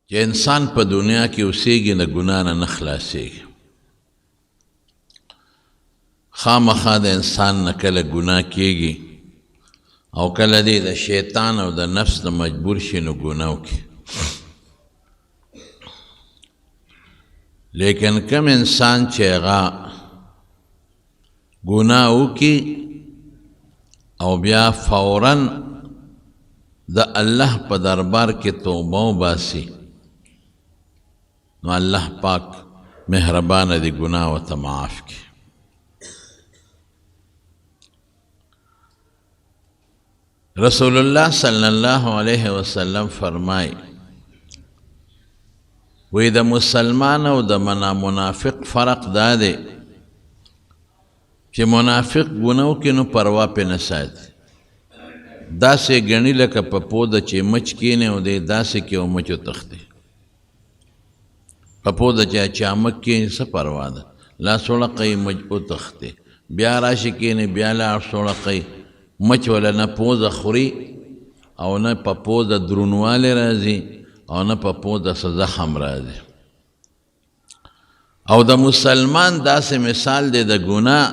چې انسان په دنیا کې اوسېږي نه ګناه نه خلاصېږي. خامخا د انسان نه کله ګناه کېږي او کله دی د شیطان او د نفس نه مجبور شي نو ګناه وکړي. لیکن کم انسان چې هغه ګناه وکړي او بیا فوراً د الله په دربار کې توبه وباسي نو الله پاک مهربانه دی ګناه ورته معاف کړي. رسول الله صلی الله علیه وسلم فرمای وی د مسلمان او د منافق فرق دا دی چې منافق ګناه وکړي نو پروا پې نه ساتي، داسې ګڼي لکه په پوده چې مچ کینې او دی داسې کې او مچ وتښتي. په پوده چې چامک کینې څه پروا ده، لاس وړقی مچ وتښتي، بیا راشي کینې بیا لاس وړقی مچ ولا نه پوزه خوري او نه په پوزه درونوالی راځي او نه په پوزه څه زخم راځي. او د مسلمان داسې مثال دی د ګناه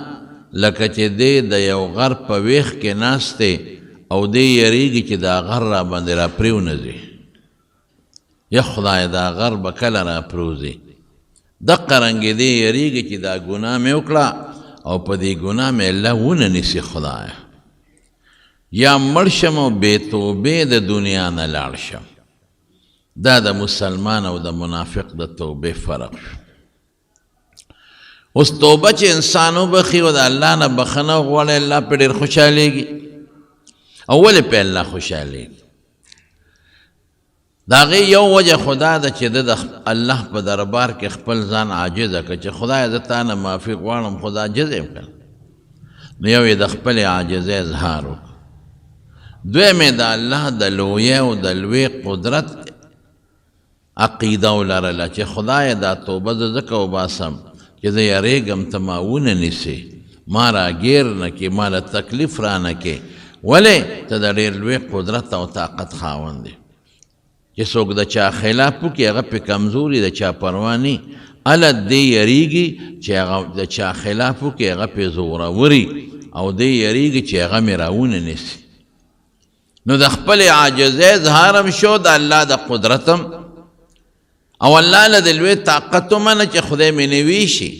لکه چې دی د یو غر په ویښ کې ناست دی او دی یریږي چې دا غر را باندې را پرېونځي، یا خدای دا غر به کله را پروځي. دقه رنګې دی یریږي چې دا ګناه مې وکړه او په دې ګناه مې الله ونه نیسي خدایه، یا مړ شم او بې توبې د دنیا نه لاړ شم. دا د مسلمان او د منافق د توبې فرق شو. اوس توبه چې انسان وبخي او د الله نه بخښنه وغواړي الله پې ډېر خوشحالېږي. او ولې پې الله خوشحالېږي؟ د هغې یو وجه خدا ده چې د الله په دربار کې خپل ځان عاجزه کړه چې خدایه زه تا نه معافي غواړم خو دا عاجز یم که نو یو یې د خپلې عاجزۍ اظهار وکړه. دویم یې د الله د لویۍ او د لوی قدرت عقیده ولرله چې خدایه دا توبه زه ځکه وباسم چې زه یریږم ته ما ونه نیسې، ما راګیر نه کې، ما له تکلیف را نه کې. ولې ته د ډېر لوی قدرت او طاقت خاوند دی چې څوک د چا خلاف وکړي هغه پې کمزوري د چا پروا نه اله دی یریږي چې هغه د چا خلاف وکړي هغه پې زوروري او دی یریږي چې هغه مې راونه نیسي. نو د خپلې عاجزۍ اظهارم شو د الله د قدرتم او الله له د لوی طاقت ومنه چې خدای مې نوي شي.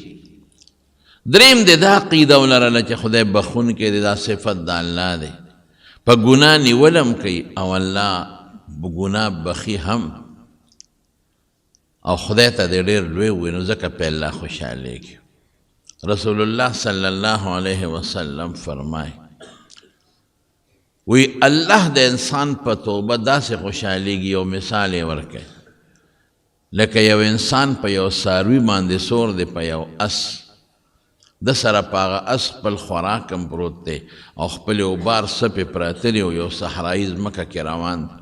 دریم د دا عقیده ولرله چې خدای بخونکی دی، دا صفت د الله دی. په ګناه نیولم کوي او الله ګناه بخي هم او خدای ته د ډېر لوی وي نو ځکه په الله خوشحالېږي. رسول الله صلی الله علیه وسلم فرمای وی الله د انسان په توبه داسې خوشحالېږي. یو مثال یې ورکوي لکه یو انسان په یو څاروي باندې سور دی په یو اس، د سره په هغه اس خپل خوراک هم پروت دی او خپلې اوبار سپې پراته دي او یو صحرایي ځمکه کې روان دی.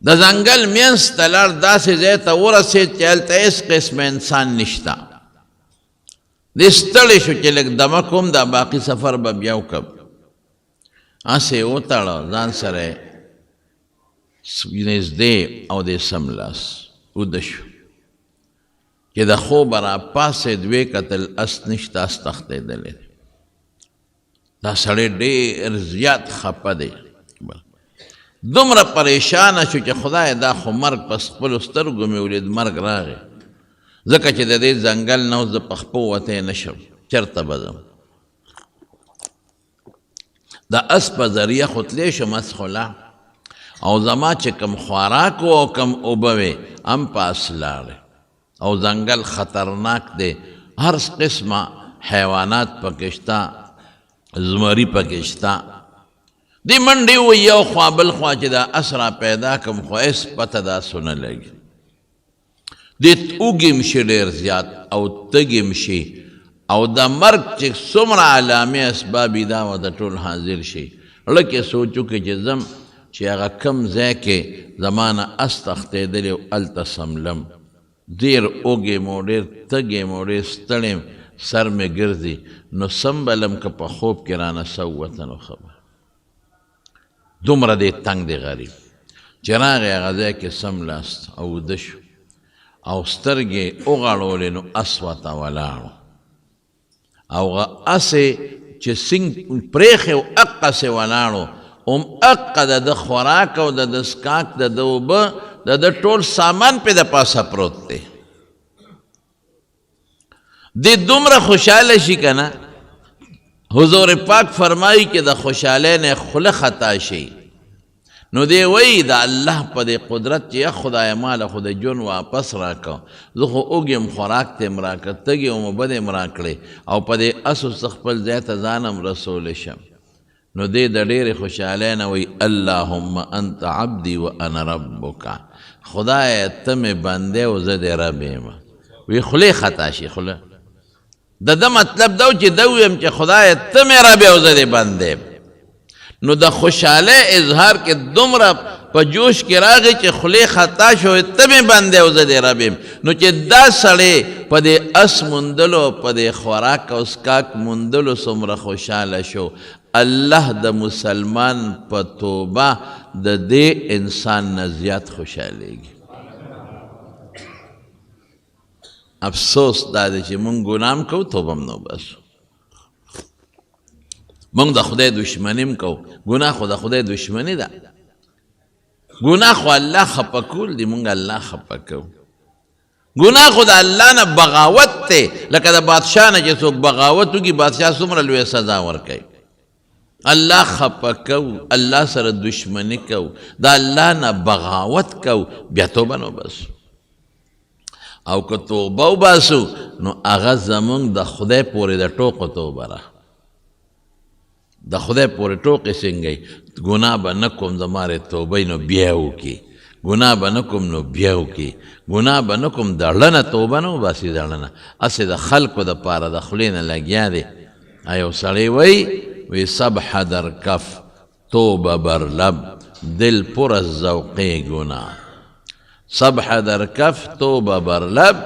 د ځنګل منځ ته لاړ، داسې ځای ته ورسېد چې هلته هېڅ قسمه انسان نشته. دی ستړی شو چې لږ دمه کوم دا باقي سفر به بیا وکړم. هسې یې وتړه ځان سره نږدې او د سملاس وده شو چې د خوبه را پاڅېد ویې کتل اس نشته، اس تښتېدلی دی. دا سړی ډېر زیات خفه دی، دومره پریشانه شو چې خدای دا خو مرګ په خپلو سترګو مې ولید، مرګ راغی ځکه چې د دې ځنګل نه اوس زه په خپو وتی نه شم، چېرته به ځم؟ د اس په ذریعه خو تلی شم، اس خو لاړ او زما چې کم خوراک و او کم اوبه وې هم په اس لاړې. او ځنګل خطرناک دی، هر قسمه حیوانات پکې شته، زمري پکې شته. دی منډې ووایي یو خوا بل خوا چې دا اس را پیدا کړم خو هېڅ پته د اسو نه لګي. دی اوږې شي ډېر زیات او تږې شي او د مرګ چې څومره علامې اسبابي دا و د ټول حاضر شي. لکه سوچ وکړي چې ځم چې هغه کم ځای کې زما نه اس تښتېدلی او هلته سملم، ډېر اوږې مو ډېر تږې مو ډېر ستړی سر مې ګرځي نو سمبلم که په خوب کې رانه څه ووته نو خبر دومره دی تنګ دی غریب. چې راغی هغه ځای کې سملاست او وده شو او سترګې وغړولې نو اس ورته ولاړ او هغه اسې چې سینګ پرېښې و اقسې ولاړو اقه د ده خوراک او د ده څښاک د ده اوبه د ده ټول سامان پې د پاسه پروت دی دی دومره خوشحاله شي که نه حضور پاک فرمایي که د خوشحالۍ نه خوله خطا شي نو دی وایي د الله په دې قدرت چې یا خدای ماله خو د ژوند واپس راکړه زه خو اوږ خوراک ته یم راکړه تږې یم اوبه دې م راکړې او په دې اسو څه خپل ځای ته ځانم رسولی شم نو دی د ډېرې خوشحالۍ نه وایي اللهم انت عبدي وانا ربک خدای ته مې بندی او زه دې رب یم وی خولې خطا شي خوله د ده مطلب دا و چې ده ویم چې خدای ته مې رب او زه دې بندی نو د خوشحالۍ اظهار کې دومره په جوش کې راغی چې خولې خطا شوې ته مې بندی او زه دې رب یم نو چې دا سړی په دې اس موندلو په دې خوراک او څښاک موندلو څومره خوشحاله شو الله د مسلمان په توبه د دې انسان نه زیات خوشحالیږي افسوس دا دی چې مونږ ګناه هم کوو توبه هم نه وباسو مونږ د خدای دشمني هم کوو ګناه خو د خدای دشمني ده ګناه خو الله خفه کول دی مونږ الله خفه کوو ګناه خو د الله نه بغاوت دی لکه د بادشاه نه چې څوک بغاوت وکړي بادشاه څومره لویه سزا ورکوي الله خفه کوو الله سره دشمني کوو د الله نه بغاوت کوو بیا توبه نه وباسو او که توبه وباسو نو هغه زمونږ د خدای پورې د ټوقو توبه ده د خدای پورې ټوقې څنګه ګناه به نه کوم زما توبه نو بیا وکړي ګناه به نه کوم نو بیا وکړي ګناه به نه کوم دړنه توبه نه وباسي دړنه هسې د خلکو دپاره د خولې نه لګیا دی یو سړی وی سبح در کف توبه بر لب دل پر از ذوقه گناه سبح در کف توبه بر لب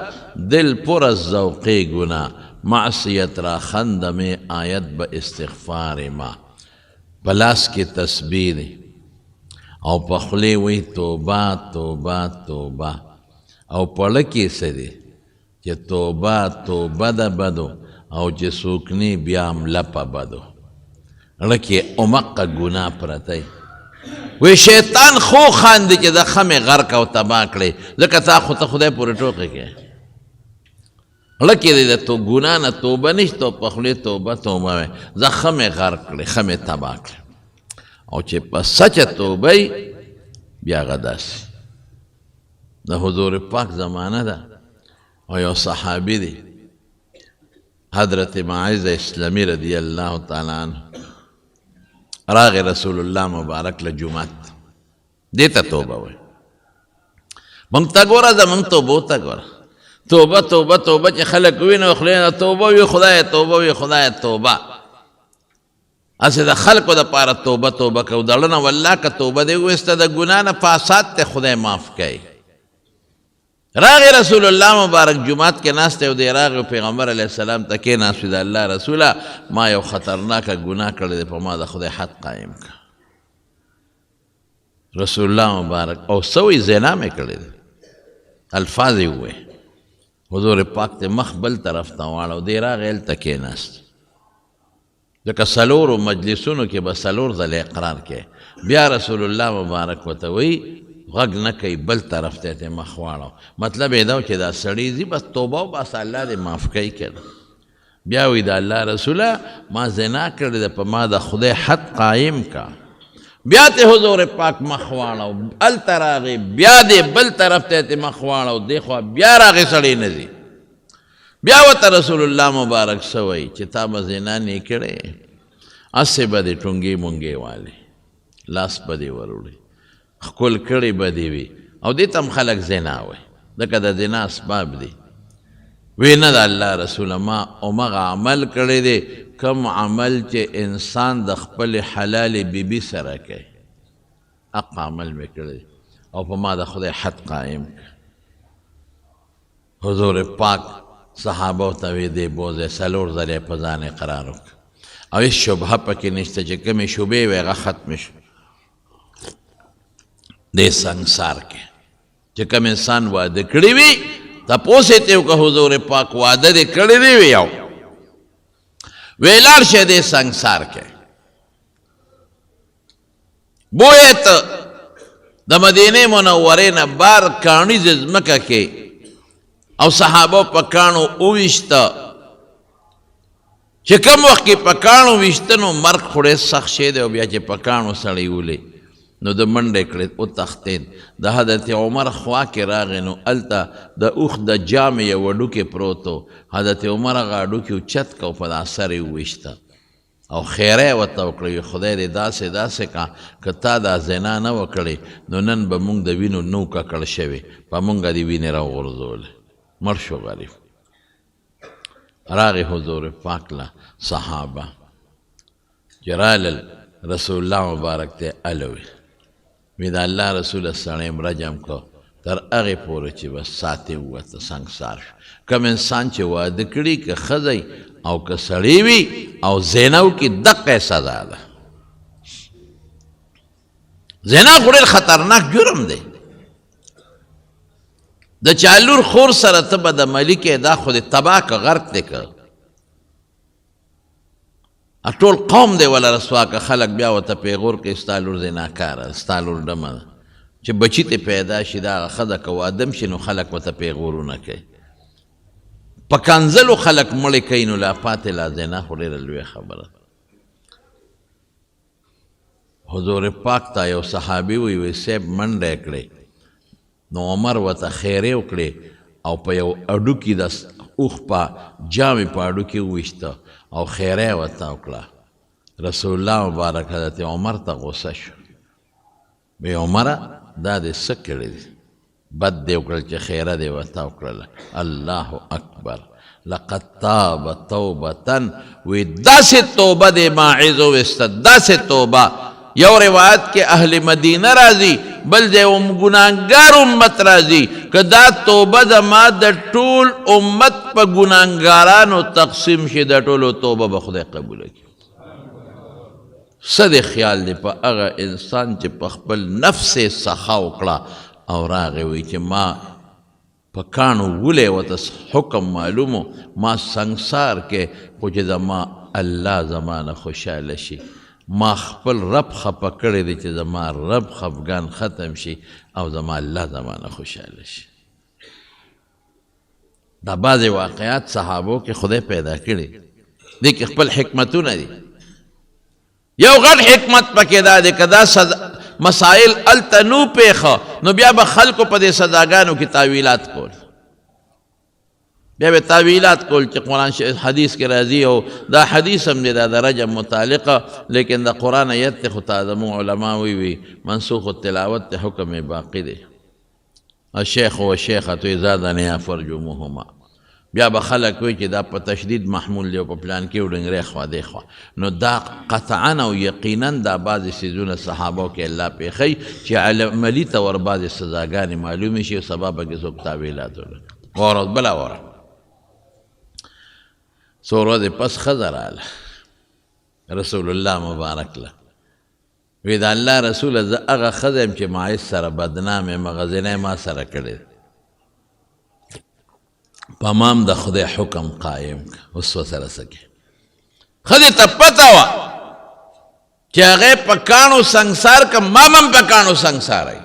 دل پر از ذوقه گناه معصیت را خندم آیت به استغفار ما پلاس کی تسبیح دی او پخلی وی توبه توبه توبه او پړکی څه دی چې توبه توبه ده بدو او چې سوکنی بیا هم لپه بدو لکه امقه گناه پرتی وی شیطان خو خاندي چې د خمې غرق او تباه کړي ځکه تا خو ته خدای پورې ټوقې کې لکه د تو ګناه نه توبه نشته په خولې توبه توبه وی زه خمې غرق کړې خمې تباه کړې او چې په سچه توبه بیا هغه داسې د حضور پاک زمانه ده او یو صحابي دی حضرت معاذ اسلامی رضی الله تعالی عنه راغ رسول الله مبارک له جمعت دیتا توبه وی مونږ ته ګوره زمونږ توبو ته ګوره توبه توبه توبه چې خلک وینو خولې نه توبه وي خدای توبه وي خدای توبه هسې د خلکو دپاره توبه توبه کوو دړنه والله که توبه دې وویسته د ګناه نه فاساد ته خدای معاف کوي راغی رسول الله مبارک جمعات کې ناست دی او دی راغی پیغمبر علیه السلام ته کېناست د الله رسوله ما یو خطرناکه ګناه کړی دی په ما د خدای حد قایم که رسول الله مبارک او څه وایي زنا مې کړی دی الفاظ یې ووایي حضور پاک ته مخ بل طرف ته واړو دی راغی هلته کېناست ځکه څلورو مجلسونو کې به څلور ځله اقرار کې بیا رسول الله مبارک ورته وایي غږ نه کوي بل طرف ته یې مخ واړو مطلب یې دا و چې دا سړی ځي بس توبه وباسه الله دې معاف کوي که بیا وایي د الله رسوله ما زنا کړې ده په ما د خدای حد قایم کا بیا ته حضور پاک مخ واړو هلته راغی بیا دې بل طرف ته یې مخ واړو دې خوا بیا راغی سړی نه ځي بیا ورته رسول الله مبارک څه وایي چې تا به زنا نه کړې هسې به دې ټونګې مونګې والې لاس به دې وروړې خکل کړی به دې وي او دې ته هم خلک زنا وایي ځکه د زنا اسباب دي وی نه د الله رسوله ما همغه عمل کړی دی کم عمل چې انسان د خپل حلال بیبي سره کوي حق عمل مې کړی او په ما د خدای حد قایم حضور پاک صحابه ته وی دی بوځه څلور ځلې په ځان اقرار وکړه او هېڅ شبهه پکې نشته چې کومې شبهې وي هغه ختمې شو دې سنګسار کې چې کوم انسان واده کړی وي تپوس یې ته وکړه حضور پاک واده دې کړی دی وي یو وی لاړ شه دې سنګسار کې بویې ته د مدینې منورې نه بار کاڼیز ځمکه کې او صحابه په کاڼو وویشته چې کوم وخت کې په کاڼو ویشته نو مرګ خو ډېر سخت شی دی او بیا چې په کاڼو سړی ولې نو د منډې کړې وتښتېد د حضرت عمر خوا کې راغی نو هلته د اوښ د جامې یو هډوکی پروت و حضرت عمر هغه هډوکي اوچت که او په دا سر یې وویشته او خیره یې ورته وکړه خدای دې داسې داسې کا که تا دا زنا نه وکړې نو نن به مونږ د وینو نو ککړ شوې په مونږ دې وینې راوغورځولې مړ شو غریب راغی حضور پاک له صحابه چې رالل رسول الله مبارک ته الوی وی د الله رسول سړی رجم کو تر هغې پورې چې بس ساتې ووته سنګسار شو کوم انسان چې واده کړي که ښځی او که سړی وي او زنا وکړي دقه سزا ده زنا خو ډېر خطرناک جرم دی د چا لور خور سره ته به د ملي کې دا خو دې تباه که غرق دی که ټول قوم دی ولا رسوا که خلک بیا ورته پیغور کوي ستا لور زناکاره ستا لور ډمه ده چې بچي ته پیدا شي دا هغه ښځه که واده شي نو خلک ورته پیغورونه کوي په کنځلو خلک مړې کوي نو لا پاتې لا زنا خو ډېره لویه خبره حضور پاک ته یو صحابي وی صاحب منډه کړې نو عمر ورته خیرې وکړې او په یو هډوکي د اوښ په جامې په هډوکي وویشته او خیره یې ورته وکړه رسول الله مبارک حضرت عمر ته غوسه شو وی عمره دا دې څه کړي دي بد دې وکړل چې خیره دې ورته وکړله الله اکبر لقد تاب توبة وی داسې توبه دې ماعظ وویسته داسې توبه یو روایت کې اهل مدینه راځي بل دی ګناهګار امت راځي که دا توبه زما د ټول امت په ګناهګارانو تقسیم شي د ټولو توبه به خدای قبوله کړي څه دې خیال دی په هغه انسان چې په خپل نفس یې سخا وکړه او راغی وی چې ما په کاڼو ولی ورته حکم معلومو ما سنګسار کې خو چې زما الله زما نه خوشحاله شي ما خپل رب خفه کړی دی چې زما رب خفګان ختم شي او زما الله زما نه خوشحاله شي دا بعضې واقعات صحابو کې خدای پیدا کړي دې کې خپل حکمتونه دي یو غټ حکمت پکې دا دی که دا مسائل هلته نو پیښه نو بیا به خلکو په دې سزاګانو کې تاویلات کول بیا به تاویلات کول چې قرآن حدیث کې راځي او دا حدیث هم دی دا د رجم متعلقه لیکن د قرآن ایت ته خو زموږ علما وی منسوخ التلاوت ته حکم باقي دی الشیخ والشیخة اذا زنیا فرجموهما بیا به خلک وی چې دا په تشدید محمول دی او په پلان کې وډنګرې خوا دی خوا نو دا قطعا او یقینا دا بعضې څیزونه صحابو کې الله پېښی چې عملي طور بعضې سزاګانې معلومې شي او سبا به کې څوک تاویلات وکړي غوره بله وره څو ورځې پس ښځه راله رسول الله مبارک له وی د الله رسوله زه هغه ښځه یم چې معیز سره بدنام یم هغه زنا ما سره کړې په مام د خدای حکم قایم که اوس ورسره څه کې ښځې ته پته وه چې هغې په کاڼو سنګسار که ما هم په کاڼو سنګساری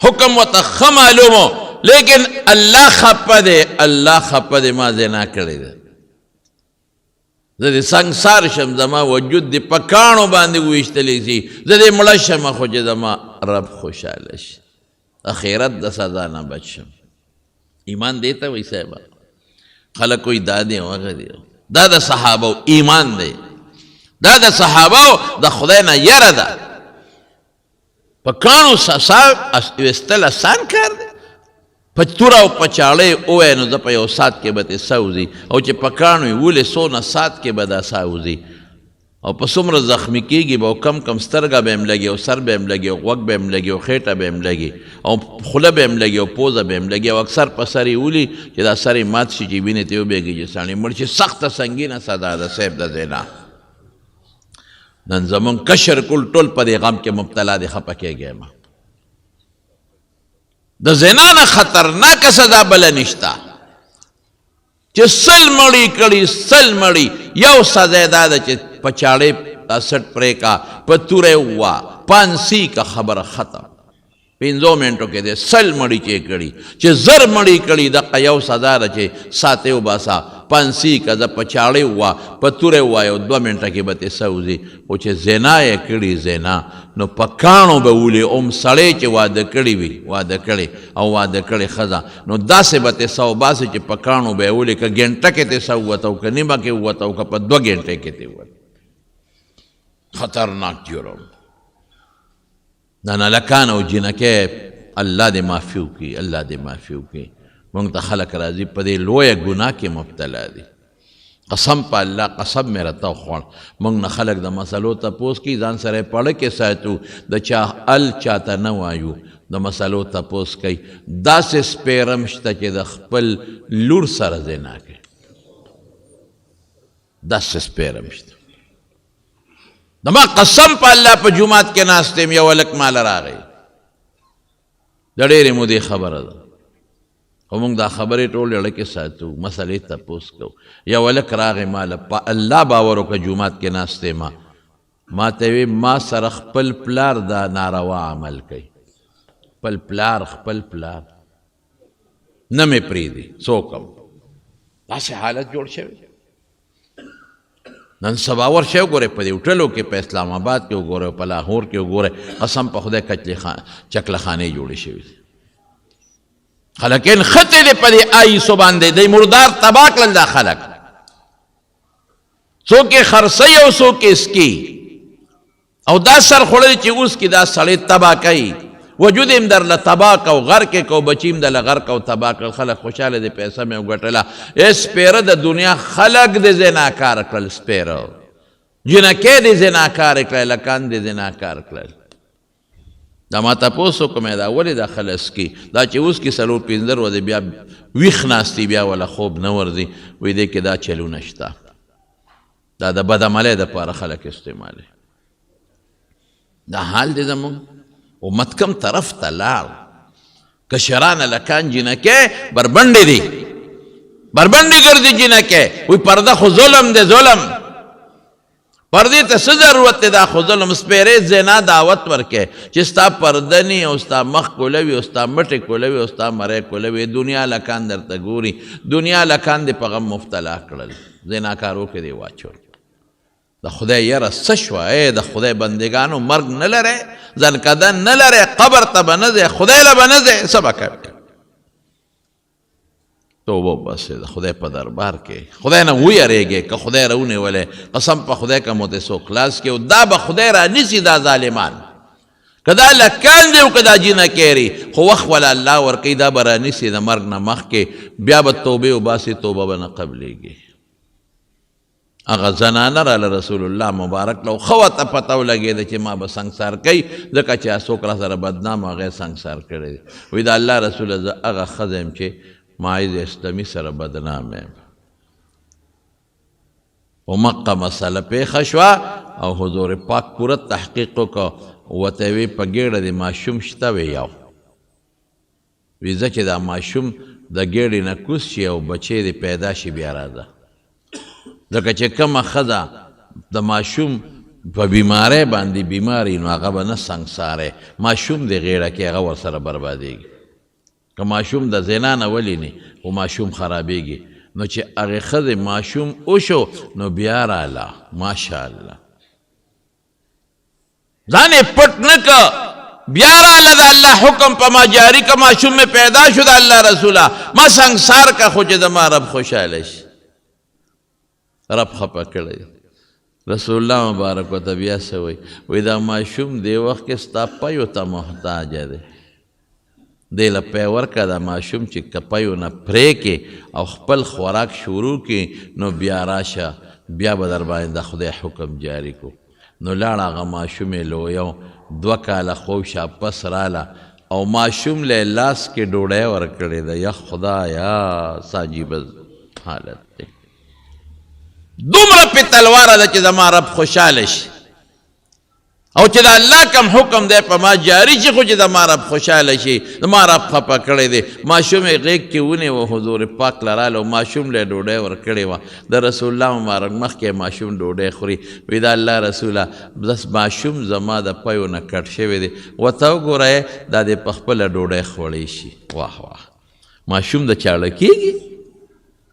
حکم ورته ښه معلوم و لیکن الله خفه دی الله خفه دی ما زنا کړې ده زه دې سنګسار شم زما وجود دې په کاڼو باندې وویشتلی شي زه دې مړه شمه خو چې زما رب خوشحاله شي اخرت د سزا نه بچ شم ایمان دیتا وی صاحبه خلق کوئی دا دی وغه دی دا د صحابه ایمان دی دا د صحابه د خدای نه یره ده په کاڼو ویستل اسان کار دی په توره او په چاړې ووایه نو زه په یو ساعت کې به ترې سوځي او چې په کاڼو یې ولې څونه ساعت کې به دا سوځي او په څومره زخمي کېږي به او کم کم سترګه به هم لګي او سر به هم لګي او غوږ به هم لګي او خېټه به هم لګي او خوله به هم لګي او پوزه به هم لګي او اکثر په سر یې ولي چې دا سر یې مات شي چې وینې ته وبهېږي چې سړی مړ شي سخته سنګینه سزا ده صاحب د زنا نن زمونږ کشر کل ټول په دې غم کې مبتلا دی خفه کېږی ما د زنا نه خطرناکه سزا بله نشته چې سل مړی کړي سل مړی یو سزا دا ده چې په چاړې سټ پرې کا په توره ووا پانسی کا خبره ختم 5 منټو کې د سل مړی چې کړي چې زر مړی کړي د یو سزا ده چې ساته وباسا پانسی کا د په چاړې ووا په توره ووا یو 2 منټه کې به ته سوځي او چې زنا یې کړي زنا نو په کاڼو به ولي سړی چې واده کړي وي واده کړي او واده کړي ښځه نو داسې به ته سو باسي چې په کاڼو به یې ولي که ګنټه کې ته سو ووته او که نیمه کې ووته او که په 2 ګنټې کې ته ووته خطرناک جرم دا نلکان او جنکې الله دې معافي وکړي الله دې معافي وکړي موږ ته خلک راځي په دې لویه ګناه کې مبتلا دي قسم په الله قسم مې راته وخوړ موږ نه خلک د مسلو تپوس کوي ځان سره یې پړه کې ساتو د چا چاته نه وایو د مسلو تپوس کوي داسې سپیرم شته چې د خپل لور سره زنا کوي داسې سپیرم شته دما قسم په الله په جومات کې ناست یم یو هلک ماله راغی د ډېرې مودې خبره ده خو موږ دا خبرې ټول زړه کې ساتو مسلې تپوس کوو یو هلک راغی ماله په الله باور وکړه جومات کې ناست یم ما ته وی ما سره خپل پلار دا ناروا عمل کوي خپل پلار نه مې پرېږدي څوک هم داسې حالت جوړ شوی نن سبا ورشئ وګورئ په دې هوټلو کې په اسلام آباد کې وګورئ په لاهور کې وګورئ قسم په خدای چکلخانې جوړې شوي دي خلکین خطې دې په دې آیسو باندې دی مردار تباه کړل دا خلک څوک یې خرڅوي او څوک یې اسکي او دا سر خوړلی چې اوس کې دا سړی تباه کوي وجود هم درله تباه کو غرق یې کو بچي هم دله غرق او تباه کړل خلک خوشحاله دې پیسه مې وګټله سپیره د دنیا خلک دې زناکار کړل سپیره جنکې دې زناکار کړل لکان دې زناکار کړل دا ما تپوس وکړم دا ولې دا خلص کی دا چې اوس کې 4-5 ورځې بیا ویښ ناستي بیا ولا خوب نه ورځي وایي دې کې دا چلونه شته دا د بدعملۍ دپاره خلک استعمالوي دا حال دی زموږ امت کم طرف ته لاړ کشران لکان جنکې بربنډې دي بربنډې ګرځي جنکې وایي پرده خو ظلم دی ظلم پردې ته څه ضرورت دی دا خو ظلم سپیرې زنا دعوت ورکې چې ستا پرده نی او ستا مخ کولوي او ستا مټې کولوي او ستا مری کولوي دنیا لکان درته ګوري دنیا لکان دې په غم مبتلا کړل زناکارو کې دې واچول د خدای یره څه شوه د خدای بندګانو مرګ نه لرئ ځنکدن نه لرئ قبر ته به نه ځئ خدای له به نه ځئ څه به کوئ توبه وباسئ د خدای په دربار کې خدای نه ویریږئ که خدای راونیولی قسم په خدای که مو دې څوک خلاص کړي او دا به خدای رانیسي دا ظالمان که دا لکان دی او که دا جنکې خو وخت وله الله ورکوي دا به رانیسي د مرګ نه مخکې بیا به توبې وباسي توبه به نه قبلیږي هغه زنانه راله رسول الله مبارک له ښه ورته پته ولګېده چې ما به سنګسار کوي ځکه چې څوک را سره بدنام هغه سنګسار کړی دی وایي د الله رسوله زه هغه ښځه یم چې مایز اسلامي سره بدنام یم و مقه مسله پیښه شوه او حضور پاک پوره تحقیق وکړه ورته وی په ګېډه د ماشوم شته وی یو وی زه چې دا ماشوم د ګېډې نه کوز شي او بچی دې پیدا شي بیا راځه ځکه چې کومه ښځه د ماشوم په بیماری باندې بیماري نو هغه به نه سنګساری ماشوم دې غېړه کې هغه ورسره بربادېږي که ماشوم د زنا نه ولینې خو ماشوم خرابېږي نو چې هغې ښځې ماشوم وشو نو بیا راله ماشاءالله ځان یې پټ نه که بیا راله د الله حکم په ما جاري که ماشوم مې پیدا شو د الله رسوله ما سنګسار که خو چې زما رب خوشحاله شي رب خپه کړی رسول الله مبارک ورته بیا څه وایي وایي دا ماشوم دې وخت کې ستا پیو ته محتاجه دی دې له پی ورکړه دا ماشوم چې که پیو نه پرې کې او خپل خوراک شروع کړي نو بیا راشه بیا به در باندې د خدای حکم جاري کو نو لاړ هغه ماشوم یې لویو 2 کاله خوب شاپس راله او ماشوم له لاس کې ډوډۍ ورکړې ده یا خدایا عجیبه حالت دی دومره پې تلواره ده چې زما رب خوشحاله شي او چې د الله کم حکم دی په ما جاری چې خو چې د ما رب خوشحاله شي د ما رب خفه کړی دی ماشوم یې غېږ کې ونیوه حضور پاک لراله ماشوم له ډوډۍ ورکړې وه د رسول الله مبارک مخکې ماشوم ډوډۍ خوري وی د الله رسوله بس ماشوم زما د پیو نه کټ شوی دی ورته وګورئ دا دې په خپله ډوډۍ خوړی شي واه واه ماشوم د چاړه کېږي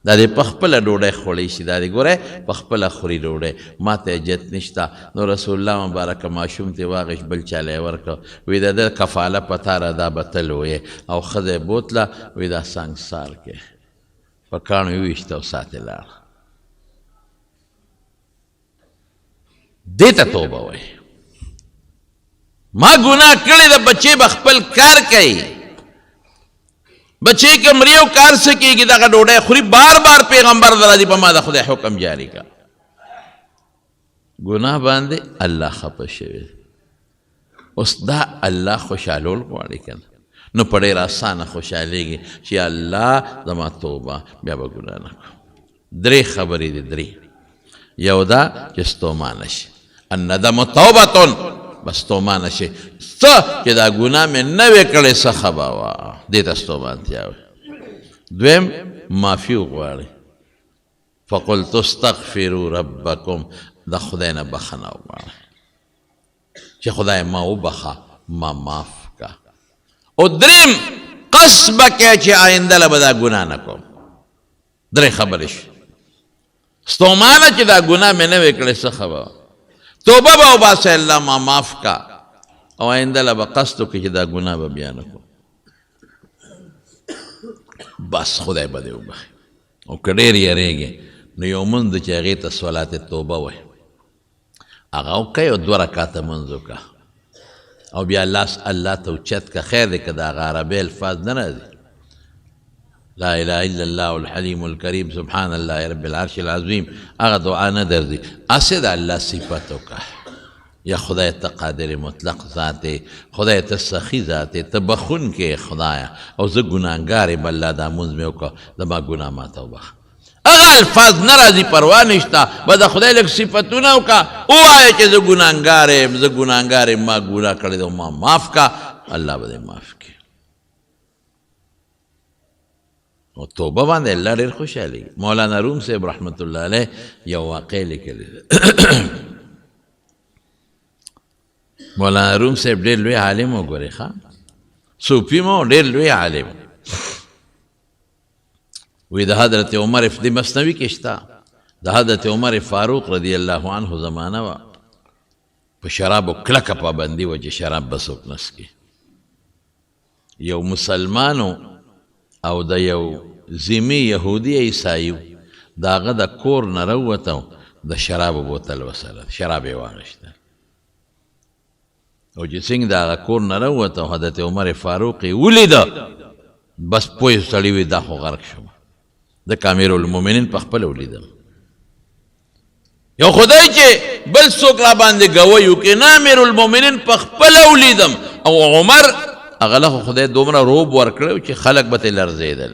دا دې په خپله ډوډۍ خوړی شي دا دې ګورئ په خپله خوري ډوډۍ ما ته اجت نشته نو رسول الله مبارکه ماشوم ته واغش بل چاله یې ورکړه وی د ده کفاله په تا را دا به تل ویې او ښځه یې بوتله وی دا سنګسار کې په کاڼو یې وویشته او ساتې لاړه دې ته توبه وایي ما ګناه کړې ده بچې به خپل کار کوي بچے کے مریو کار سکے گی دا ڈوڑے خوری بار بار پیغمبر ذرا دی پا ما دا خدا حکم جاری کا گناہ باندے اللہ خپش شوی اس دا اللہ خوشحالول کواری کن نو پڑے راسان خوشحالے گی چی اللہ زما توبہ بیا با گناہ نکو دری خبری دی دری یو دا جستو مانش الندم توبتن بس توبه نشي څه چې دا ګناه مې نوې کړې څه خبه وه دې ته ستوبانتیا وي دویم معافي وغواړئ فقلت استغفروا ربکم د خدای نه بخښنه وغواړئ چې خدای ما وبخه ما معاف کا او دریم قصد به کوې چې آینده له به دا ګناه نه کوم درې خبرې شي ستومانه چې دا ګناه مې نوې کړې څه خبه وه توبه به وباسئ الله ما معاف کا او آینده له به قصد وکړي چې دا ګناه به بیا نه کوم بس خدای به دې وبخي او که ډېر یېرېږې نو یو مونځ دی چې هغې ته صلات توبه وایي هغه وکئ او 2 رکعته مونځ وکړه او بیا لاس الله ته اوچت که خیر دی که د هغه عربي الفاظ نه راځي لا اله الا الله الحلیم الکریم سبحان الله رب العرش العظیم هغه دعا نه درځي هسې د الله صفت وکړه یا خدای ته قادر مطلق ذات دی خدای ته سخي ذات دی ته بخونکی خدایه او زه ګناهګار یم الله دا مونځ مې وکړه زما ګناه ماته وبخه هغه الفاظ نه راځي پروا نشته به د خدای لږ صفتونه وکړه ووایه چې زه ګناهګار یم زه ګناهګار یم ما ګناه کړې ده ما معاف کا الله به دې معاف کړي او توبه باندې الله ډېر خوشحالېږي مولانا روم صاحب رحمت الله علیه یو واقع لیکلی ده مولانا روم صاحب ډېر لوی عالم وګورئ ښه صوفي مو ډېر لوی عالم وی د حضرت عمر د مثنوي کې شته د حضرت عمر فاروق رضی الله عنه زمانه وه په شرابو کلکه پابندي وه چې شراب به څوک نه څښي یو مسلمانو او د یو ذمي یهودي عیسایي د هغه د کور نه راووته د شرابو بوتل وسره شراب یې واخیسته او چې څنګه د هغه کور نه راووته حضرت عمر فاروق یې ولیده بس پوه سړي وي دا خو غرق شوم د امیر المؤمنین په خپله ولیدم یو خدای چې بل څوک را باندې ګوی وکړي نه امیر المؤمنین په خپله ولیدم او عمر هغه له خدای دومره روب ورکړی چې خلک به ترې لرزېدل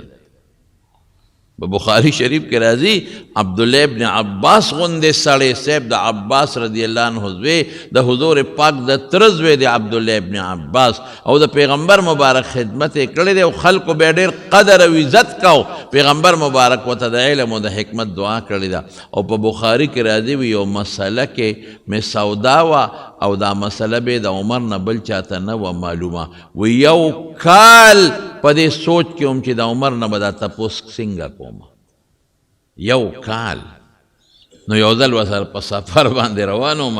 په بخاري شریف کې راځي عبدالله ابن عباس غوندې سړی صاحب د عباس رضی الله عنه زوی د حضور پاک د تره زوی د عبدالله ابن عباس او د پیغمبر مبارک خدمت یې کړی دی او خلکو به یې ډېر قدر او عزت کو پیغمبر مبارک ورته د علم او د حکمت دعا کړې ده او په بخاري کې راځي وي یو مسله کې مې سودا وه او دا مسله به د عمر نه بل چاته نه وه معلومه و یو کال په دې سوچ کې هم چې د عمر نه به دا تپوس څنګه کوم یو کال نو یو ځل ورسره په سفر باندې روان وم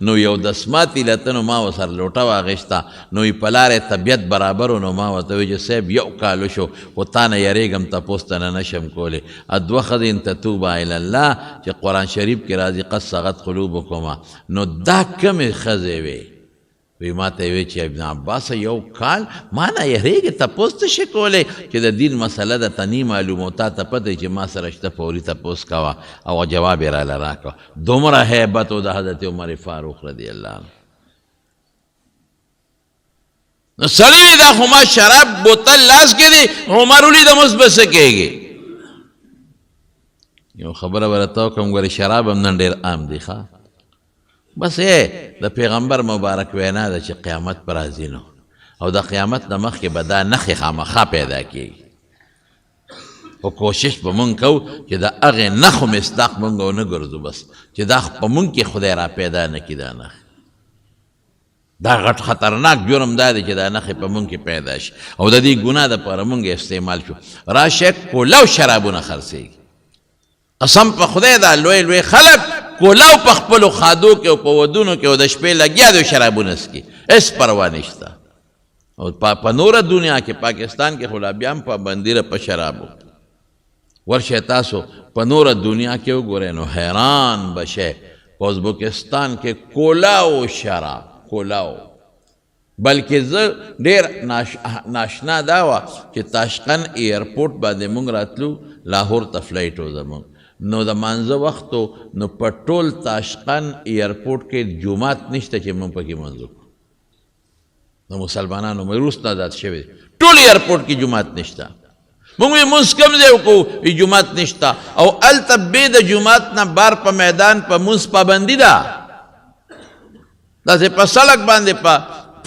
نو یو دسماتي لته نو ما ورسره لوټه واخیسته نو یې په لارې طبیعت برابر و نو ما ورته وویل چې صاحب یو کال وشو خو تا نه یېرېږم تپوس ته نه نشم کولی دوه ښځې ان تتوبه الی الله چې قرآن شریف کې راځي قد صغت قلوبکما نو دا کمې ښځې وې وی ما ته وی چې ابن عباس یو کال ما نه یېرېږې تپوس ته شي کولی چې د دین مسله درته نی معلوم او تا ته پته چې ما سره شته فوري تپوس کوه او جواب یې راله راکړه دومره هیبت و د حضرت عمر فاروق رضی الله عنه نو سړی وی دا خو ما شراب بوتل لاس کې دی عمر ولیدم اوس به څه کېږي یو خبره به راته وکړم ګورې شراب هم نن ډېر عام دی ښه بس د پیغمبر مبارک وینا ده چې قیامت به راځي نو او د قیامت نه مخکې به دا نښې خامخا پیدا کېږي خو کوشش به مونږ کوو چې د هغې نښو مصداق مونږ ونه ګرځو بس چې دا په مونږ کې خدای را پیدا نه کړي دا نښې دا غټ خطرناک جرم دا دی چې دا نښې په مونږ کې پیدا شي او د دې ګناه دپاره مونږ استعمال شو راشه کولاو شرابونه خرڅېږي قسم په خدای دا لوی لوی خلک کولاو په خپلو خادو کې او په ودونو کې او د شپې لګیا دی شرابونه څکي هېڅ پروا نشته او په نوره دنیا کې پاکستان کې خو لا بیا هم پابندي ده په شرابو ورشئ تاسو په نوره دنیا کې وګورئ نو حیران به شئ په ازبکستان کې کولاو شراب کولاو بلکې زه ډېر ناشنا دا وه چې تاشقند ایرپورټ باندې مونږ راتلو لاهور ته فلایټ و زمونږ نو د مانځه وختو نو په ټول تاشقند ایرپورټ کې جومات نشته چې مونږ پکې مانځو د مسلمانانو وروسته آزاد شوی ټول ایرپورټ کې جومات نشته مونږ یې مونځ کوم ځای وکړو وي جومات نشته او هلته بې د جومات نه بار په میدان په مونځ پابندي ده داسې په سړک باندې په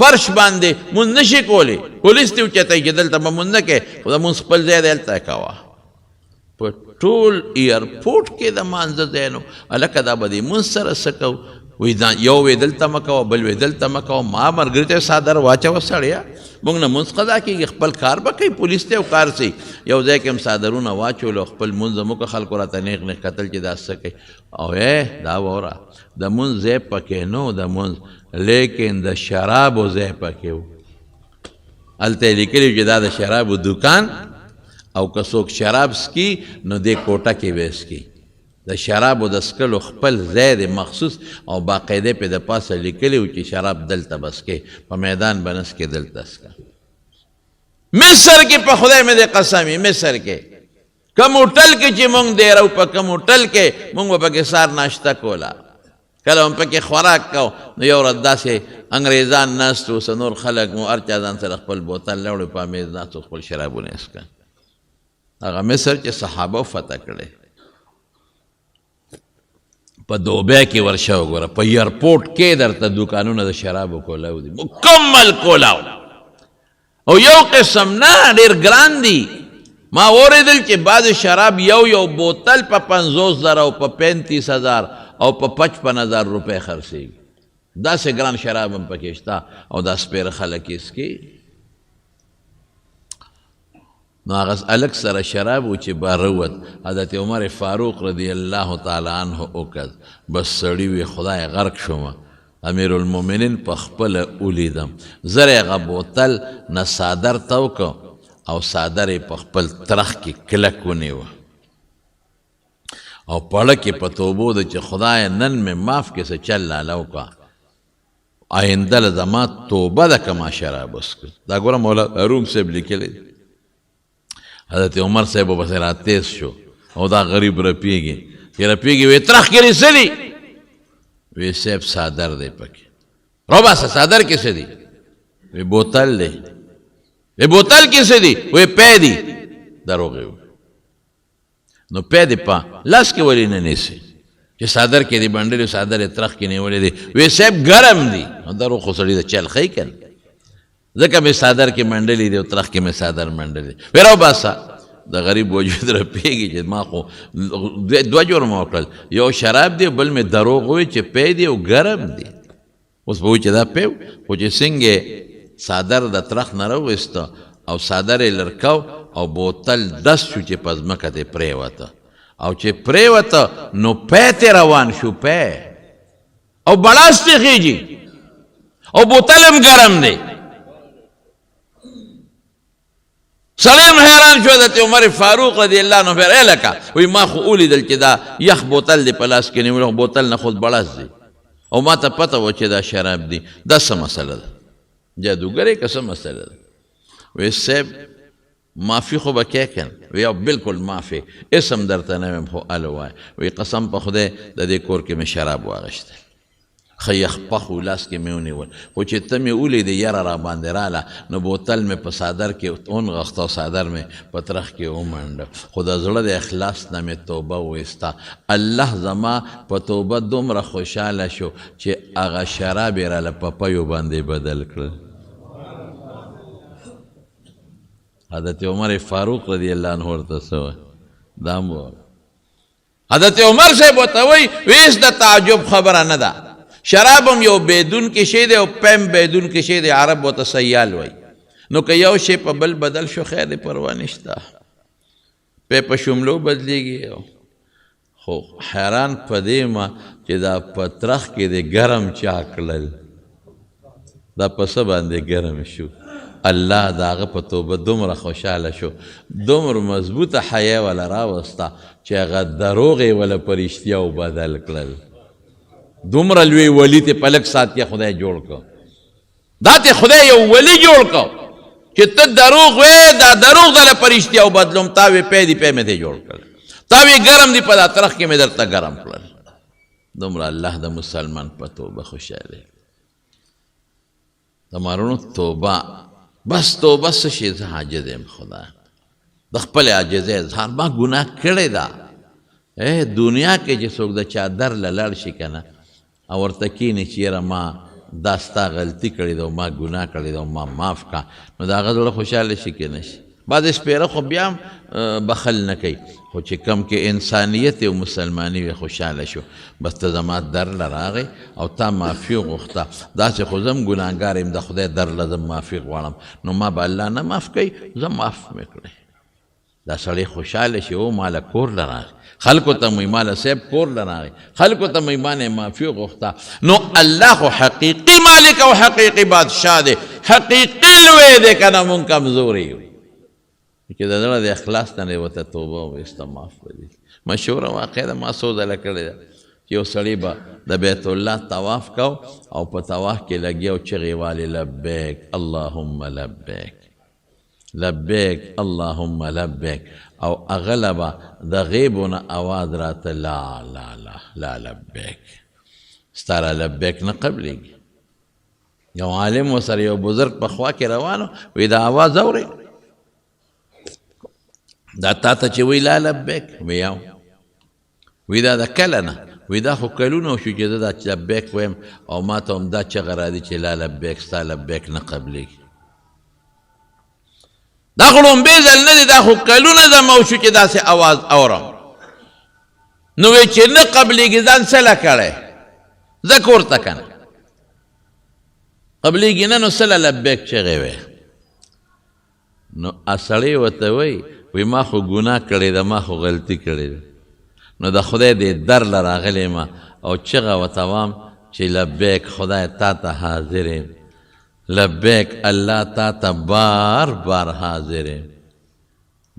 فرش باندې مونځ نشي کولی پولیس دې اوچتوي چې دلته به مونځ نه کوې خو د مونځ خپل ځای دی هلته یې کوه په ټول ایرپورټ کې د مانځه ځای نو هلکه دا به دې مونځ سره څه کوو وی یو وی دلته مه کوه بل وی دلته مه کوه ما ملګري ته څادر واچوه سړیه موږ نه مونځ قضا کېږي خپل کار به کوي پولیس ته یو کار سي یو ځای کې هم څادرونه واچولو خپل مونځ هم وکړه خلکو راته نیغ نیغ کتل چې دا څه کوي او دا واوره د مونځ ځای پکې نه و د مونځ لیکن د شرابو ځای پکې و هلته یې لیکلي چې دا د شرابو دوکان او که څوک شراب څکي نو دې کوټه کې به څکي د شرابو د څکلو خپل ځای دی مخصوص او باقاعده پې د پاسه لیکلي و چې شراب دلته به څکې په میدان به نه څکې دلته څکه مصر کې په خدای مې د قسم وي مصر کې کوم هوټل کې چې مونږ دیرو په کوم هوټل کې مونږ به پکې سار ناشته کوله کله هم پکې خوراک کو نو یو ورځ داسې انګریزان ناست و څه نور خلک مو هر چا ځان سره خپل بوتل راوړی په میز ناست و خپل شرابونه یې څکل هغه مصر چې صحابه فتح کړی په دوبۍ کې ورشه وګوره په ایرپورټ کې درته دوکانونه د شرابو کولاو دي مکمل کولاو او یو قسم نه ډېر ګران دي ما اوریدل چې بعض شراب یو بوتل په 50,000 او په 35,000 او په 55,000 روپۍ خرڅېږي داسې ګران شراب هم پکې شته او دا سپېره خلک یې څکي نو هغه هلک سره شراب و چې باره ووت حضرت عمر فاروق رضی الله تعالی عنه وکړ بس سړي وي خدای غرق شومه امیر المؤمنین په خپله ولیدم زر یې هغه بوتل نه څادر ته وکړ او څادر یې په خپل ترخ کې کلک ونیوه او پړه کې په توبو ده چې خدای نن مې معاف کې څه چل لاله وکړه آینده له زما توبه ده که ما شراب وڅښل دا ګوره مولا روم صاحب لیکلی حضرت عمر صاحب پسې راتیز شو او دا غریب رپیږي چې رپیږي وی ترخ کې څه دي وی صاحب څادر دی پکې روباسه څادر کې څه دي وی بوتل دی وی بوتل کې څه دي وی پی دي دروغ یې نو پی دې په لاس کې ولې نه نیسي چې څادر کې دې بنډلې څادر یې ترخ کې نیولې دی وی صاحب ګرم دي دروغ خو سړي د چل ښیي که نه ځکه مې څادر کې منډلې دی او ترخ کې مې څادر منډلې وی راوباسه د غریب وجود رپېږي چې ما خو دوه جرمه وکړل یو شراب دی بل مې دروغ وی چې پی دی او ګرم دی اوس به وایي چې دا پی خو چې څنګه څادر د ترخ نه راوویسته او څادر یې لرکو او بوتل دس شو چې په ځمکه دې پرېوته او چې پرېوته نو پی ته روان شو پی او بړاس ته خېږي او بوتل هم ګرم دی سړی هم حیران شو حضرت عمر فاروق رضی الله عنه فرې لکه وایي ما خو ولیدل چې دا یخ بوتل دی په لاس کې نیولی خو بوتل نه خود بړاس دی او ما ته پته وه چې دا شراب دی دا څه مسله ده جادوګرې که څه مسله ده وی صاحب معافي خو به کې کن وی او بلکل معافي اسم درته نه ویم خو هله وایه وی قسم په خدای د دې کور کې مې شراب واغېشتل ښه یخ پخ و لاس کې مې ونیول خو چې ته مې ولیدې یره را باندې راله نو بوتل مې په څادر کې ونغښت او څادر مې په ترخ کې ومنډه خو د زړه د اخلاص نه مې توبه وایسته الله زما په توبه دومره خوشحاله شو چې هغه شراب یې راله په پیو باندې بدل کړل حضرت عمر فاروق رضی الله عنه ورته څه وایي دا هم حضرت عمر صاحب ورته وایي ویس د تعجب خبره نه ده شراب هم یو بیدون کې شی دی او پیم بیدون کې شی دی عرب ورته سیال وایي نو که یو شی په بل بدل شو خیر دی پروا نشته پی په شملو بدلیږي خو حیران په دې ما چې دا په ترخ کې دی ګرم چا کړل دا په څه باندې ګرم شو الله د هغه په توبه دومره خوشحاله شو دومره مضبوطه حیا وله راوسته چې هغه دروغ یې وله په رښتیاو بدل کړل دومره لوی ولی ته په لږ ساعت کې خدای جوړ کړ دا ته خدای یو ولی جوړ کړ چې ته دروغ وې دا دروغ دله په رښتیاو بدلوم تا وې پی دی پی مې ته جوړ کړل تا وې ګرم دی په دا ترخ کې مې درته ګرم کړل دومره الله د مسلمان په توبه خوشحاله تمارونو توبه بس توبه څه شي زه عاجز یم خدا د خپل عاجزۍ اظهار ما ګناه کړې ده دنیا کې چې څوک د چا در له لاړ شي که نه او ورته کښېني چې یاره ما دا ستا غلطي کړې ده او ما ګناه کړې ده او ما معاف کړه نو د هغه زړه خوشحاله شي که نه شي بعضې سپېره خو بیا هم بخل نه کوي خو چې کم کې انسانیت او مسلماني وي خوشحاله شو بس ته زما در له راغی او تا معافي غوښته داسې خو زه هم ګناهګار یم د خدای در له زه معافي غواړم نو ما به الله نه معاف کوي زه معاف مې کړی دا سړی خوشحاله شي او ماله کور له راغی خلکو ته مې ماله صاحب کور له راغی خلکو ته مې مانې معافي غوښته نو الله خو حقیقي مالک او حقیقي بادشاه دی حقیقي لوی دی که نه مونږ کمزوري یو چې د زړه د اخلاص نه دی ورته توبه وایسته معاف به دي مشهوره واقع ده ما څو ځله کړې ده چې یو سړی به د بیت الله طواف کو او په طواف کې لګیا او چغې والې لبیک اللهم لبیک لبیک اللهم لبیک او هغله به د غیبو نه اواز راته لا لا لا لا لبیک ستا را لبیک نه قبلېږي یو عالم ورسره یو بزرګ په خوا کې روانو وی دا اواز اورې دا تا ته چې وی لا لبیک ویاو وی دا د کله نه وی دا خو کلونه وشو چې زه دا لبیک ویم او ما ته هم دا چغه راځي چې لا لبیک ستا لبیک نه قبلېږي دا خو لومبې ځل نه دی دا خو کلونه زما وشو چې داسې اواز اورم نو وی چې نه قبلېږي ځان څه له کړی زه کور ته که نه قبلېږي نه نو څه له لبیک چغې وی نو سړی ورته وی وی ما خو ګناه کړې ده ما خو غلطي کړې ده نو د خدای دې در له راغلی ما او چغه ورته وام چې لبیک خدای تا ته حاضر یم لبیک الله تا ته بار بار حاضر یم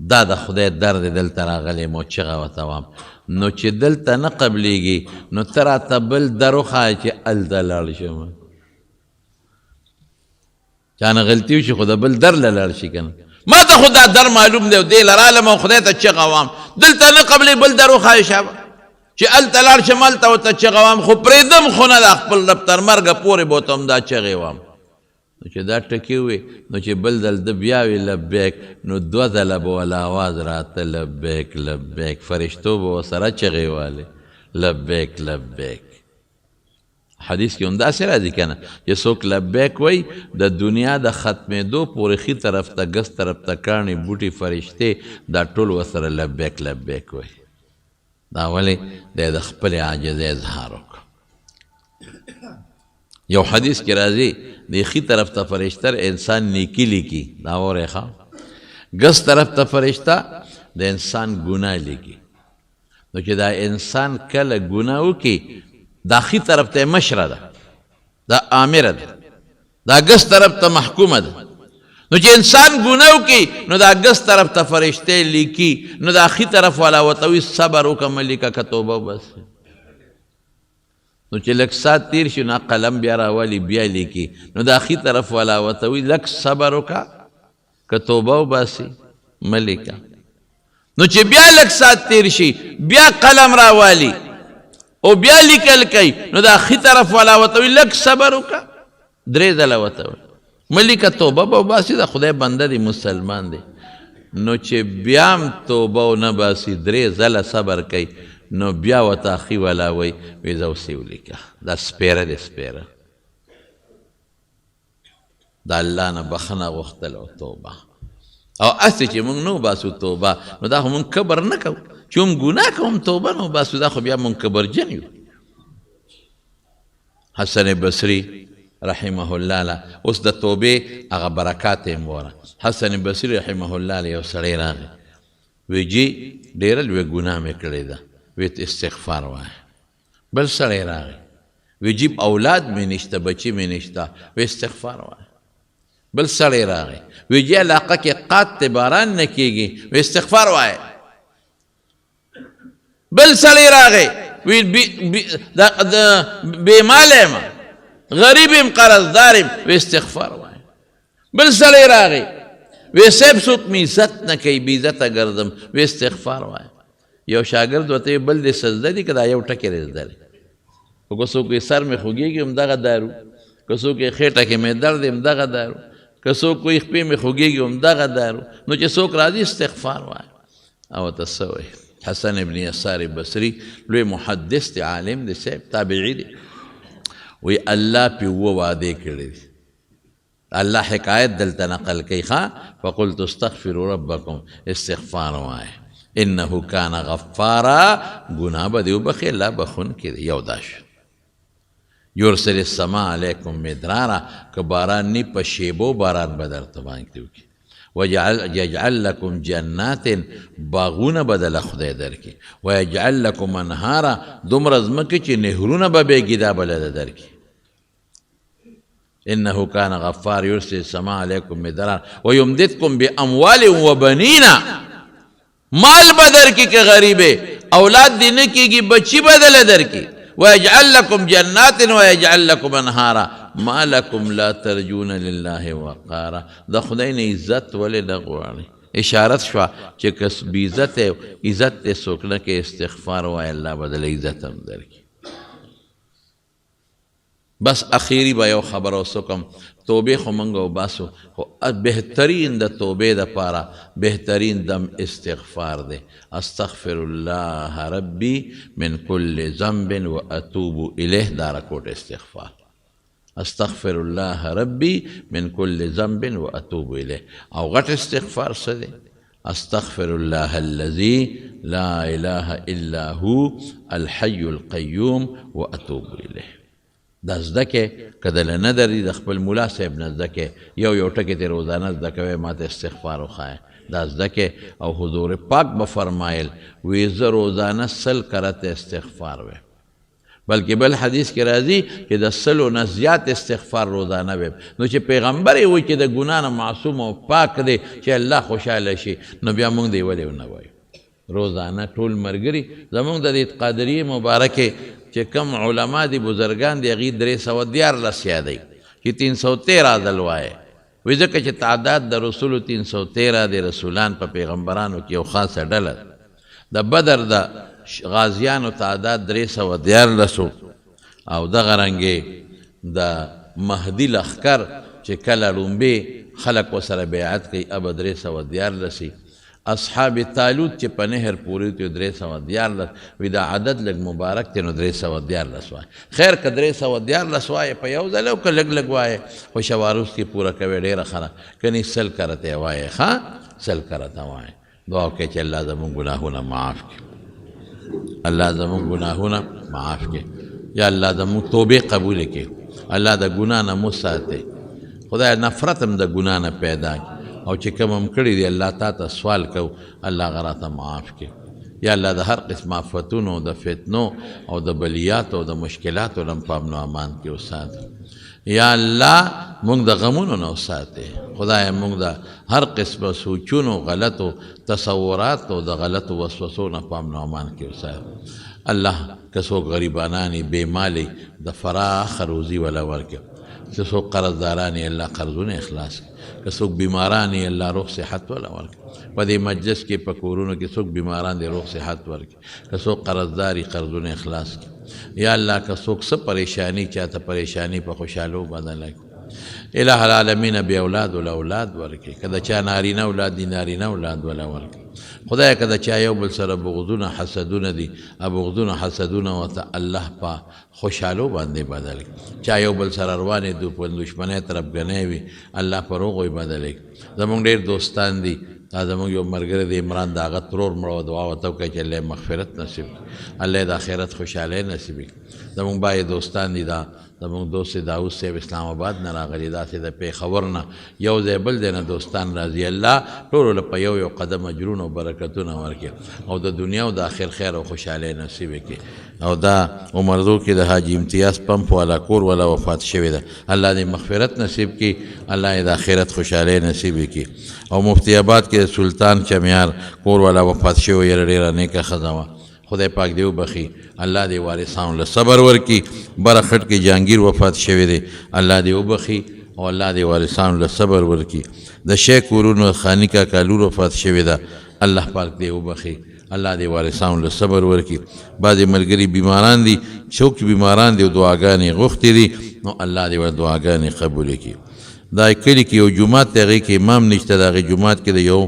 دا د خدای در دی دلته راغلی یم او چغه ورته وام نو چې دلته نه قبلېږي نو ته راته بل در وښایه چې هلته لاړ شم چا نه غلطي وشي خو د بل در له لاړ شي که نه ما ته خو دا در معلوم دی او دې لرالم او خدای ته چغه وام دلته نه قبلې بل در وښایه شابه چې هلته لاړ شم هلته ورته چغه وام خو پرېږدم خو نه دا خپل رب تر مرګه پورې به ورته هم دا چغې وام نو چې دا ټکي وي نو چې بل ځل ده بیا وي لبیک نو دوه ځله به وله اواز راته لبیک لبیک فرشتو به ورسره چغې والې لبیک لبیک حدیث کې هم داسې راځي که نه چې څوک لبیک وایي د دنیا د ختمېدو پورې ښي طرف ته ګس طرف ته کاڼي بوټي فرشتې دا ټول ورسره لبیک لبیک وایي دا ولې دی د خپلې عاجزۍ اظهار وکړو یو حدیث کې راځي د ښي طرف ته فرشته انسان نیکي لیکي دا اورئ ښه ګس طرف ته فرشته د انسان ګناه لیکي نو چې دا انسان کله ګناه وکړي دا ښي طرف ته مشره ده دا آمره ده دا ګس طرف ته محکومه ده نو چې انسان ګناه وکړي نو دا ګس طرف ته فرشتې لیکي نو دا ښي طرف والا ورته وایي صبر وکړه مه لیکه که توبه وباسې نو چې لږ ساعت تېر شي نو قلم بیا راولي بیا لیکي نو دا ښي طرف والا ورته وایي لږ صبر وکړه که توبه وباسې مه لیکه نو چې بیا لږ ساعت تېر شي بیا قلم راوالي او بیا لیکل کوي نو دا ښي طرف والا ورته وایي لږ صبر وکړه 3 ځله ورته وایي ملیکه توبه به وباسي د خدای بنده دی مسلمان دی نو چې بیا هم توبه ونه باسي 3 ځله صبر کوي نو بیا ورته ښي والا وایي وایي زه اوسې ولیکه دا سپیره دی سپیره د الله نه بخښنه غوښتل او توبه او هسې چې موږ نه وباسو توبه نو دا خو موږ کبر نه کوو چې هم ګناه کوم توبه نه وباسو دا خو بیا موږ کبرجن یو حسن بصري رحمه الله له اوس د توبې هغه برکات یې وره حسن بصري رحمه الله له یو سړی راغی وی جی ډېره لویه ګناه مې کړې ده وی استغفار وایه بل سړی راغی وی جی اولاد مې نشته بچي مې نشته وی استغفار وایه بل سړی راغی وی جی علاقه کې قات باران نه کېږي وی استغفار وایه بل سړی راغی وی بېماله یم غریب یم قرضدار یم وی استغفار وایه بل سړی راغی وی صاحب څوک مې عزت نه کوي بې عزته ګرځم وی استغفار وایه یو شاګرد ورته بل دې سجده دي که دا یو ټکی دې زده دی خو که څوک سر مې خوږېږي همدغه دارو که څوک خېټه کې مې درد دی همدغه دارو که څوک کوی خپې مې خوږېږي همدغه دارو نو چې څوک راځي استغفار وایه او ورته څه وایي حسن ابن یسار بصري لوی محدث دی عالم دی صاحب تابعي دی وی الله پې 7 وعدې کړي دي الله حکایت دلته نقل کوي ښه فقلت استغفروا ربکم استغفار وایه انه کان غفارا گناه به دې وبخي الله بخونکی دی یو دا شو یرسل السماء علیکم مدرارا که باران نی په شیبو باران به درته باندې وکړي ویجعل لکم جنات باغونه به دله خدای درکړي ویجعل لکم انهارا دومره ځمکې چې نهرونه به بېږي دا به له درکړي انه کان غفار یرسل السماء علیکم مدرارا ویمددکم باموال وبنینا مال بدر کی کہ غریبے اولاد دینے کی بچی بدل در کی ویجعل لکم جنات ویجعل لکم انہارا ما لکم لا ترجون للہ وقارا دا خدای نے عزت ولی نغواری اشارت شوا چه کس بی عزت ہے عزت تے سوکنا کے استغفار وای اللہ بدل عزت ہم در کی بس اخیری با یو خبر او سکم توبه خو منگو باسو خو بہترین دا توبه دا پارا بہترین دم استغفار دے استغفر اللہ ربی من کل ذنب و اتوب الیہ دارا کوٹ استغفار استغفر اللہ ربی من کل ذنب و اتوب الیہ او غٹ استغفار سدے استغفر اللہ الذی لا الہ الا ہو الحی القیوم و اتوب الیہ دا زده کې که دله نه دري د خپل ملا صاحب نه زده کې یو ټکي ته روزانه زده کوئ ما ته استغفار وښایه دا زده کې او حضور پاک به فرمایل وی زه روزانه 100 کرته استغفار ویم بلکې بل حدیث کې راځي چې د 100 نه زیات استغفار روزانه ویم نو چې پیغمبر یې وایي چې د ګناه نه معصوم او پاک دی چې الله خوشحاله شي نو بیا موږ دی ولې ونه وایو روزانه ټول ملګري زموږ د دې قادریې مبارکې چې کم علما دی بزرگان دی هغې 314 یادوي چې 313 ځل وایه وایي ځکه چې تعداد د رسولو 313 دی رسولان په پیغمبرانو کې یو خاصه ډله د بدر د غازیانو تعداد 314 او دغه رنګې د مهدي لښکر چې کله لومبې خلک ورسره بیعت کوي ابه 314 اصحاب تالوت چې په نهر پورې ته 314 وی دا عدد لږ مبارک دی نو 314 وایي خیر که 314 وایي په یو ځل او که لږ لږ وایي خو شواروس کې پوره کوي ډېره ښه کنی 100 کرته وایي ښه 100 کرته وایي دعا وکړئ چې الله زموږ ګناهونه معاف کړي الله زموږ ګناهونه معاف کړي یا الله زموږ توبې قبول کړي الله د ګناه نه مو ساتي خدای نفرت هم د ګناه نه پیدا کړي او چې کوم هم کړي دی الله تا ته سوال کو الله هغه راته معاف کړي یا الله د هر قسم آفتونو د فتنو او د بلیاتو او د مشکلاتو نه په امن و امان کې وساتي یا الله موږ د غمونو نه وساتي خدای موږ د هر قسم سوچونو غلطو تصوراتو د غلطو وسوسو نه په امن و امان کې وساتي الله که څوک غریبانان بې مالي د فراخ روزي ولا ورکړي چې څوک قرضداران الله قرضونه اخلاص کړي که څوک بیماران یې الله روغ صحت وله ورکړي په دې مجلس کې په کورونو کې څوک بیماران دي روغ صحت ورکړي که څوک قرضدار قرضونه اخلاص کړي یا الله که څوک څه پریشانی چاته پریشانی په خوشحالو بدله کړي الہ العالمین بی اولاد ول اولاد ورکړي که د چا نارینه اولاد دي نارینه اولاد وله ورکړي خدای که د چا یو بل سره بغضونه حسدونه دي بغضونه حسدونه ورته الله په خوشحالو باندې بدل کړي چا یو بل سره روانې دو په دشمنۍ طرفګنۍ وي الله په روغو یې بدل کړي زمونږ ډېر دوستان دي دا زمونږ یو ملګری د عمران د هغه ترور مړه دعا ورته وکړه چې الله یې مغفرت نصیب کړي الله یې د آخرت خوشحالۍ نصیب کړي زمونږ بای دوستان دي دا زمونږ دوست داود صاحب اسلام آباد نه راغلي داسې د پېښور نه یو ځای بل دی نه دوستان راځي الله ټولو له په یو قدم اجرونه او برکتونه ورکړي او د دنیا او د آخر خیر او خوشحالۍ نصیب کړي او دا عمردو کې د حاجي امتیاز پمپ والا کور والا وفات شوی ده الله دې مغفرت نصیب کړي الله یې د آخرت خوشحالۍ نصیب کړي او مفتی آباد کې سلطان چمیار کور والا وفات شوی یې ډېره نیکه ښځه وه خدای پاک دې وبخي الله دې وارثانو له صبر ورکړي بره خټ کې جهانګیر وفات شوی دی الله دې وبخي او الله دې وارثانو له صبر ورکړي د شیخ کورونو خاني کاکا لور وفات شوی ده الله پاک دې وبخي الله دې وارثانو له صبر ورکړي بعضې ملګري بیماران دي څوک بیماران دي او دعاګانې غوښتې دي نو الله دې ور دعاګانې قبولې کړي دا کلي کې یو جومات دی هغې کې امام نشته د هغې جومات کې د یو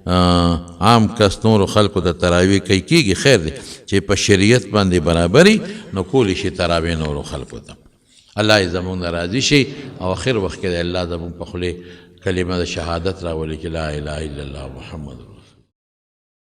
عام کس نورو خلکو ته تراویح کوي کېږي خیر دی چې په شریعت باندې برابري نو کولی شي تراویح نورو خلکو ته الله یې زمونږ نه راضي شي او آخر وخت کې د الله زمونږ په خولې کلمه د شهادت راولي چې لا اله الا الله محمد